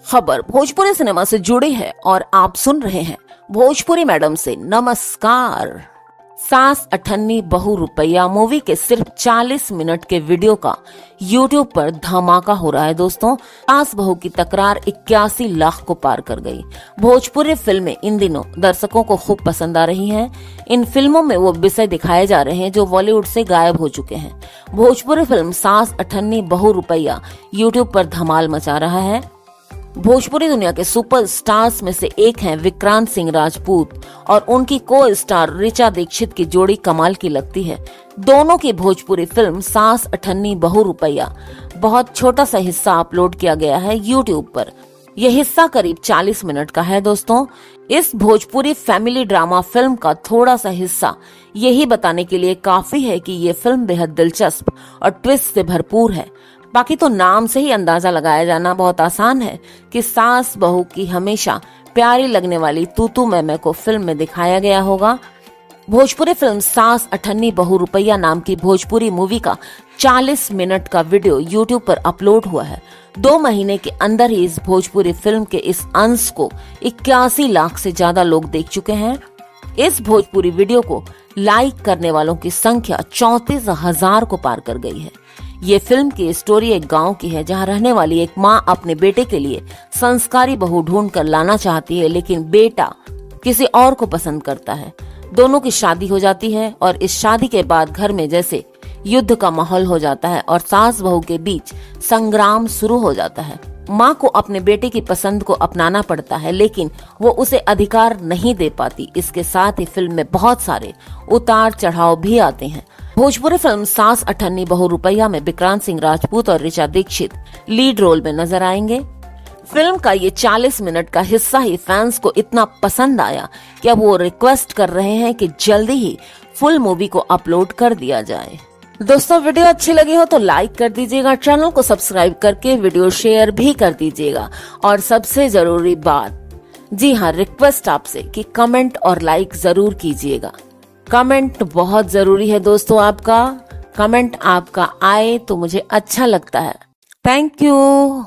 खबर भोजपुरी सिनेमा से जुड़ी है और आप सुन रहे हैं भोजपुरी मैडम से नमस्कार। सास अठन्नी बहू रुपया मूवी के सिर्फ 40 मिनट के वीडियो का YouTube पर धमाका हो रहा है दोस्तों। सास बहू की तकरार 81 लाख को पार कर गई। भोजपुरी फिल्में इन दिनों दर्शकों को खूब पसंद आ रही हैं। इन फिल्मों में वो विषय दिखाए जा रहे हैं जो बॉलीवुड से गायब हो चुके हैं। भोजपुरी फिल्म सास अठन्नी बहू रुपया YouTube पर धमाल मचा रहा है। भोजपुरी दुनिया के सुपर स्टार्स में से एक हैं विक्रांत सिंह राजपूत और उनकी को स्टार ऋचा दीक्षित की जोड़ी कमाल की लगती है। दोनों की भोजपुरी फिल्म सास अठन्नी बहू रुपया बहुत छोटा सा हिस्सा अपलोड किया गया है YouTube पर। यह हिस्सा करीब 40 मिनट का है दोस्तों। इस भोजपुरी फैमिली ड्रामा फिल्म का थोड़ा सा हिस्सा यही बताने के लिए काफी है कि ये फिल्म बेहद दिलचस्प और ट्विस्ट से भरपूर है। बाकी तो नाम से ही अंदाजा लगाया जाना बहुत आसान है कि सास बहू की हमेशा प्यारी लगने वाली तूतू मैमे को फिल्म में दिखाया गया होगा। भोजपुरी फिल्म सास अठन्नी बहू रुपया नाम की भोजपुरी मूवी का 40 मिनट का वीडियो YouTube पर अपलोड हुआ है। 2 महीने के अंदर ही इस भोजपुरी फिल्म के इस अंश को 81 लाख से ज्यादा लोग देख चुके हैं। इस भोजपुरी वीडियो को लाइक करने वालों की संख्या 34,000 को पार कर गई है। ये फिल्म की स्टोरी एक गांव की है जहां रहने वाली एक माँ अपने बेटे के लिए संस्कारी बहू ढूंढ कर लाना चाहती है, लेकिन बेटा किसी और को पसंद करता है। दोनों की शादी हो जाती है और इस शादी के बाद घर में जैसे युद्ध का माहौल हो जाता है और सास बहू के बीच संग्राम शुरू हो जाता है। माँ को अपने बेटे की पसंद को अपनाना पड़ता है, लेकिन वो उसे अधिकार नहीं दे पाती। इसके साथ ही फिल्म में बहुत सारे उतार चढ़ाव भी आते हैं। भोजपुरी फिल्म सास अठन्नी बहू रुपया में विक्रांत सिंह राजपूत और ऋचा दीक्षित लीड रोल में नजर आएंगे। फिल्म का ये 40 मिनट का हिस्सा ही फैंस को इतना पसंद आया कि अब वो रिक्वेस्ट कर रहे हैं कि जल्दी ही फुल मूवी को अपलोड कर दिया जाए। दोस्तों वीडियो अच्छी लगी हो तो लाइक कर दीजिएगा, चैनल को सब्सक्राइब करके वीडियो शेयर भी कर दीजिएगा और सबसे जरूरी बात, जी हाँ, रिक्वेस्ट आपसे कि कमेंट और लाइक जरूर कीजिएगा। कमेंट बहुत जरूरी है दोस्तों। आपका कमेंट आपका आए तो मुझे अच्छा लगता है। Thank you.